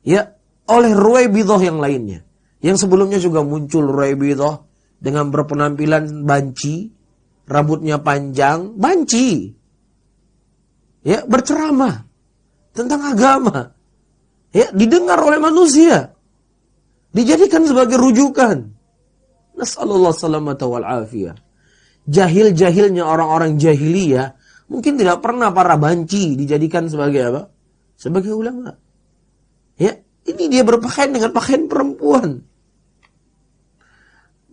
ya, oleh Ruwaibidah yang lainnya. Yang sebelumnya juga muncul Ruwaibidah dengan berpenampilan banci, rambutnya panjang, banci. Ya, berceramah tentang agama. Ya, didengar oleh manusia. Dijadikan sebagai rujukan. Nasallallahu salamata wal afiyah. Jahil-jahilnya orang-orang jahiliyah mungkin tidak pernah para banci dijadikan sebagai apa? Sebagai ulama. Ya, ini dia berpakaian dengan pakaian perempuan.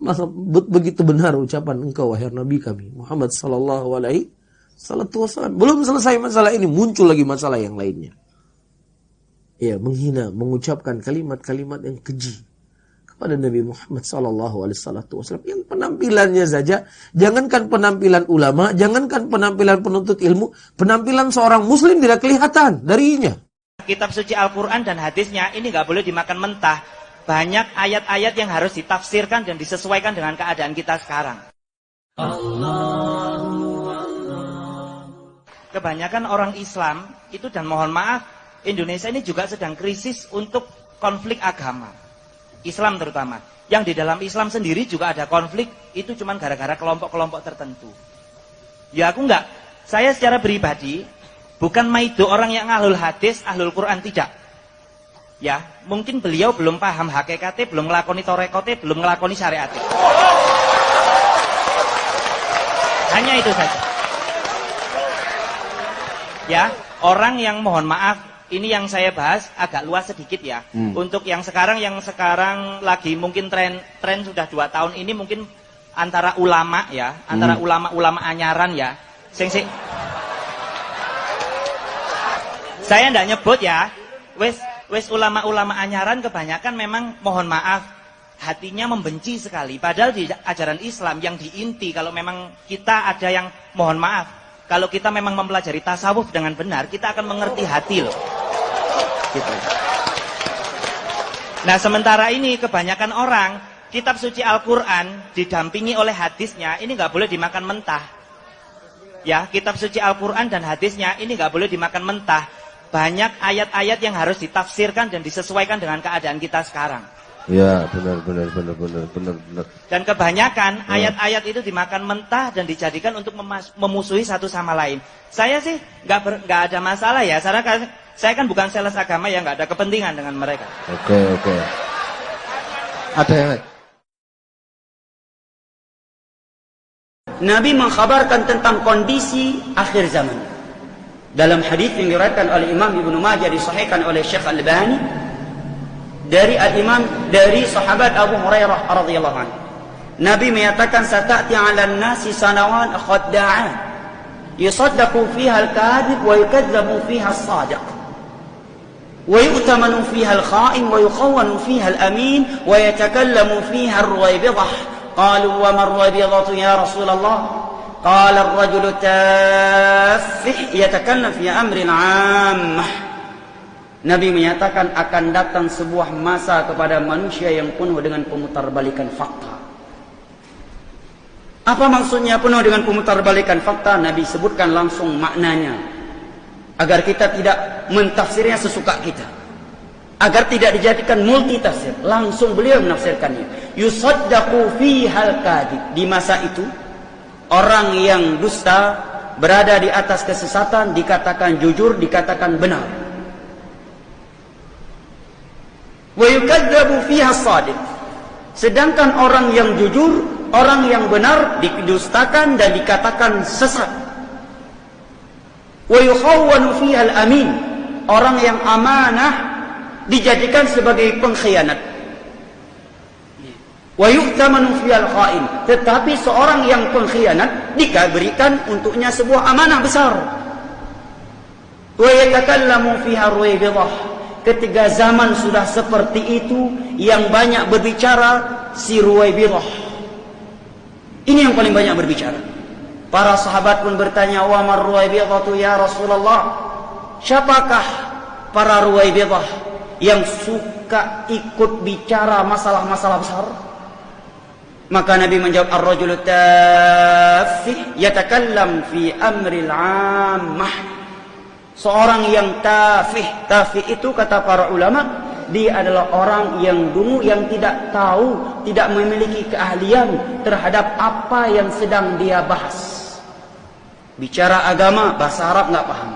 Masa begitu benar ucapan engkau wahai Nabi kami Muhammad sallallahu alaihi wasallam. Belum selesai masalah ini, muncul lagi masalah yang lainnya. Ya, menghina, mengucapkan kalimat-kalimat yang keji pada Nabi Muhammad SAW yang penampilannya saja, jangankan penampilan ulama, jangankan penampilan penuntut ilmu, penampilan seorang muslim tidak kelihatan darinya. Kitab suci Al-Quran dan hadisnya ini nggak boleh dimakan mentah. Banyak ayat-ayat yang harus ditafsirkan dan disesuaikan dengan keadaan kita sekarang. Kebanyakan orang Islam itu, dan mohon maaf, Indonesia ini juga sedang krisis untuk konflik agama. Islam terutama. Yang di dalam Islam sendiri juga ada konflik, itu cuma gara-gara kelompok-kelompok tertentu. Ya aku enggak. Saya secara pribadi bukan maido orang yang ahlul hadis, ahlul Quran, tidak. Ya, mungkin beliau belum paham hakikatnya, belum ngelakoni torekote, belum ngelakoni syariatnya. Hanya itu saja. Ya, orang yang mohon maaf, ini yang saya bahas agak luas sedikit ya. Untuk yang sekarang lagi mungkin tren sudah 2 tahun ini mungkin antara ulama ya, antara ulama-ulama anyaran ya. Saya enggak nyebut ya. Wes ulama-ulama anyaran kebanyakan memang mohon maaf hatinya membenci sekali. Padahal di ajaran Islam yang diinti, kalau memang kita ada yang mohon maaf, kalau kita memang mempelajari tasawuf dengan benar, kita akan mengerti hati loh. Gitu. Nah sementara ini kebanyakan orang kitab suci Al-Quran didampingi oleh hadisnya ini nggak boleh dimakan mentah. Ya, kitab suci Al-Quran dan hadisnya ini nggak boleh dimakan mentah. Banyak ayat-ayat yang harus ditafsirkan dan disesuaikan dengan keadaan kita sekarang. Ya, benar. Dan kebanyakan ayat-ayat itu dimakan mentah dan dijadikan untuk memusuhi satu sama lain. Saya sih nggak ada masalah ya. Saya kan bukan sales agama yang nggak ada kepentingan dengan mereka. Oke. Ada yang lain? Nabi mengkhabarkan tentang kondisi akhir zaman. Dalam hadis yang diriwayatkan oleh Imam Ibnu Majah disahihkan oleh Syekh Al-Albani dari sahabat Abu Hurairah radhiyallahu anhu. Nabi menyatakan sata'ti 'alan nasi sanawan khadda'an yusaddaqu fiha al-kadhib wa yukadzabu fiha as-sadiq wa yu'tamanu fiha al-kha'in wa yukhawwanu fiha al-amin wa yatakallamu fiha ar-ruwaybidah. Qalu wa ma ar-ruwaybidatu ya Rasulullah? Qala ar-rajulu taffih yatakallam fi amrin 'ammah. Nabi menyatakan akan datang sebuah masa kepada manusia yang penuh dengan pemutarbalikan fakta. Apa maksudnya penuh dengan pemutarbalikan fakta? Nabi sebutkan langsung maknanya, agar kita tidak mentafsirnya sesuka kita, agar tidak dijadikan multitafsir. Langsung beliau menafsirkannya. Yusaddaqu fihal kadhib. Di masa itu orang yang dusta berada di atas kesesatan dikatakan jujur, dikatakan benar. Wa yukadzabu fiha as-sadiq. Sedangkan orang yang jujur, orang yang benar didustakan dan dikatakan sesat. Wa yukhawwanu fiha al-amin. Orang yang amanah dijadikan sebagai pengkhianat. Wa yu'tamanu fiha al-kha'in. Tetapi seorang yang pengkhianat diberikan untuknya sebuah amanah besar. Wa yatakallamu fiha ruwaybidah. Ketika zaman sudah seperti itu, yang banyak berbicara si Ruwaybidah. Ini yang paling banyak berbicara. Para sahabat pun bertanya, wa mar Ruwaybidatu ya Rasulullah? Siapakah para Ruwaybidah yang suka ikut bicara masalah-masalah besar? Maka Nabi menjawab, ar-rajulu taffih yatakallam fi amril 'ammah. Seorang yang tafih itu kata para ulama dia adalah orang yang dungu, yang tidak tahu, tidak memiliki keahlian terhadap apa yang sedang dia bahas. Bicara agama, bahasa Arab nggak paham.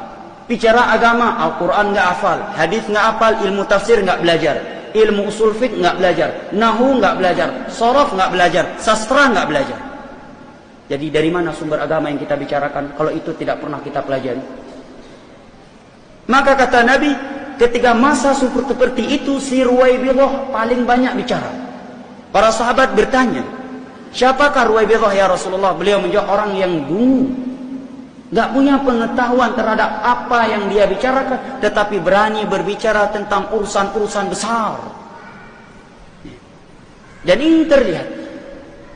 Bicara agama, Al-Quran nggak hafal, hadis nggak hafal, ilmu tafsir nggak belajar, ilmu usul fiqh nggak belajar, nahu nggak belajar, sorof nggak belajar, sastra nggak belajar. Jadi dari mana sumber agama yang kita bicarakan kalau itu tidak pernah kita pelajari? Maka kata Nabi, ketika masa seperti itu, si Ruwaibidah paling banyak bicara. Para sahabat bertanya, siapakah Ruwaibidah ya Rasulullah? Beliau menjawab, orang yang dungu, gak punya pengetahuan terhadap apa yang dia bicarakan, tetapi berani berbicara tentang urusan-urusan besar. Dan ini terlihat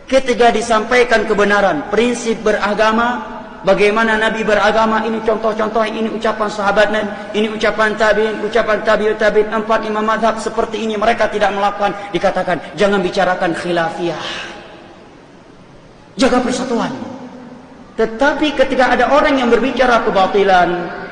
ketika disampaikan kebenaran, prinsip beragama, bagaimana Nabi beragama, ini contoh-contoh, ini ucapan sahabat Nabi, ini ucapan tabi'in, ucapan tabi'ut tabi'in, 4 imam mazhab seperti ini mereka tidak melakukan, dikatakan jangan bicarakan khilafiyah, jaga persatuan. Tetapi ketika ada orang yang berbicara kebatilan,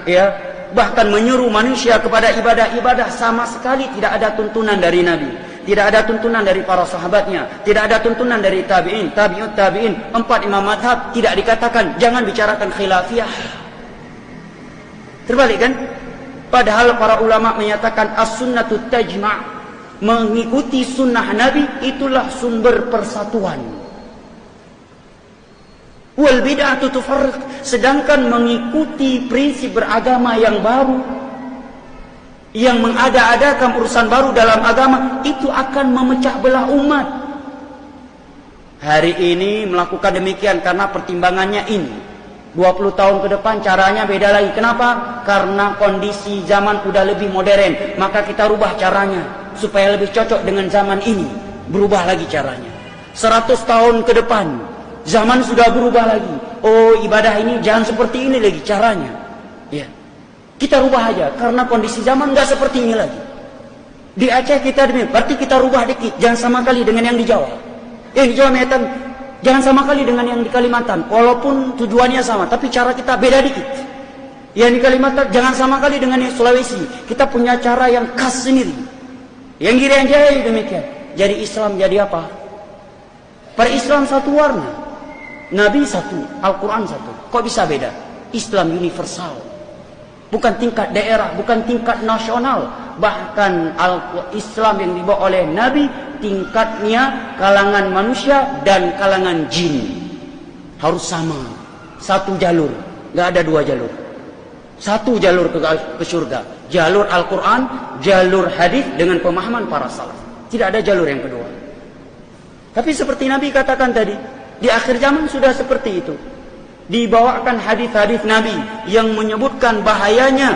ya, bahkan menyuruh manusia kepada ibadah-ibadah, sama sekali tidak ada tuntunan dari Nabi, tidak ada tuntunan dari para sahabatnya, tidak ada tuntunan dari tabi'in, tabi'ut tabi'in, 4 imam mazhab, tidak dikatakan jangan bicarakan khilafiyah. Terbalik kan? Padahal para ulama menyatakan as-sunnatu tajma', mengikuti sunnah Nabi itulah sumber persatuan. Wal bid'atu tufarriq, sedangkan mengikuti prinsip beragama yang baru, yang mengada-adakan urusan baru dalam agama, itu akan memecah belah umat. Hari ini melakukan demikian karena pertimbangannya ini. 20 tahun ke depan caranya beda lagi. Kenapa? Karena kondisi zaman udah lebih modern, maka kita rubah caranya supaya lebih cocok dengan zaman ini. Berubah lagi caranya. 100 tahun ke depan zaman sudah berubah lagi. Oh, ibadah ini jangan seperti ini lagi caranya. Ya. Kita rubah aja karena kondisi zaman nggak seperti ini lagi. Di Aceh kita demikian, berarti kita rubah dikit, jangan sama kali dengan yang di Jawa. Yang di Jawa metan, jangan sama kali dengan yang di Kalimantan. Walaupun tujuannya sama, tapi cara kita beda dikit. Yang di Kalimantan jangan sama kali dengan yang Sulawesi. Kita punya cara yang khas sendiri. Yang Irian Jaya demikian. Jadi Islam jadi apa? Per Islam satu warna. Nabi satu, Al-Quran satu. Kok bisa beda? Islam universal. Bukan tingkat daerah, bukan tingkat nasional. Bahkan Islam yang dibawa oleh Nabi, tingkatnya kalangan manusia dan kalangan jin. Harus sama. Satu jalur. Gak ada dua jalur. Satu jalur ke surga. Jalur Al-Quran, jalur hadis dengan pemahaman para salaf. Tidak ada jalur yang kedua. Tapi seperti Nabi katakan tadi, di akhir zaman sudah seperti itu. Dibawakan hadis-hadis Nabi yang menyebutkan bahayanya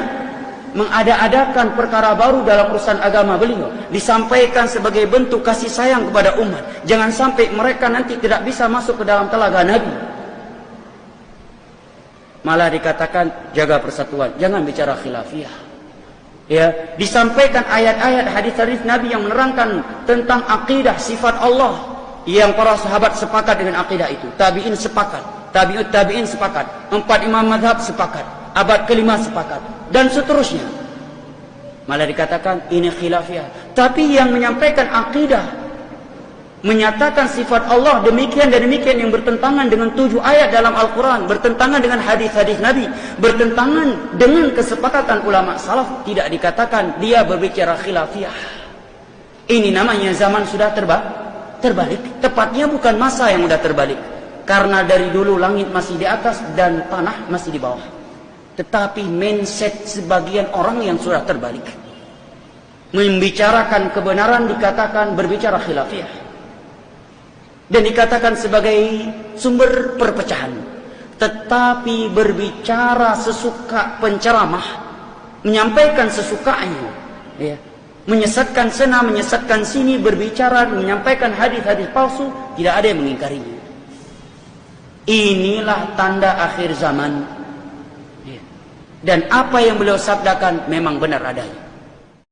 mengada-adakan perkara baru dalam urusan agama beliau. Disampaikan sebagai bentuk kasih sayang kepada umat. Jangan sampai mereka nanti tidak bisa masuk ke dalam telaga Nabi. Malah dikatakan jaga persatuan, jangan bicara khilafiyah. Ya, disampaikan ayat-ayat hadis-hadis Nabi yang menerangkan tentang akidah sifat Allah, yang para sahabat sepakat dengan akidah itu. Tabi'in sepakat, tabi'ut tabi'in sepakat, 4 imam mazhab sepakat, abad kelima sepakat, dan seterusnya. Malah dikatakan ini khilafiyah. Tapi yang menyampaikan akidah, menyatakan sifat Allah demikian dan demikian yang bertentangan dengan 7 ayat dalam Al-Quran, bertentangan dengan hadis-hadis Nabi, bertentangan dengan kesepakatan ulama salaf, tidak dikatakan dia berbicara khilafiyah. Ini namanya zaman sudah terbalik. Tepatnya bukan masa yang sudah terbalik, karena dari dulu langit masih di atas dan tanah masih di bawah. Tetapi mindset sebagian orang yang sudah terbalik, membicarakan kebenaran dikatakan berbicara khilafiyah, dan dikatakan sebagai sumber perpecahan. Tetapi berbicara sesuka penceramah, menyampaikan sesukanya, ya, menyesatkan sana, menyesatkan sini, berbicara, menyampaikan hadis-hadis palsu, tidak ada yang mengingkarinya. Inilah tanda akhir zaman. Dan apa yang beliau sabdakan memang benar adanya.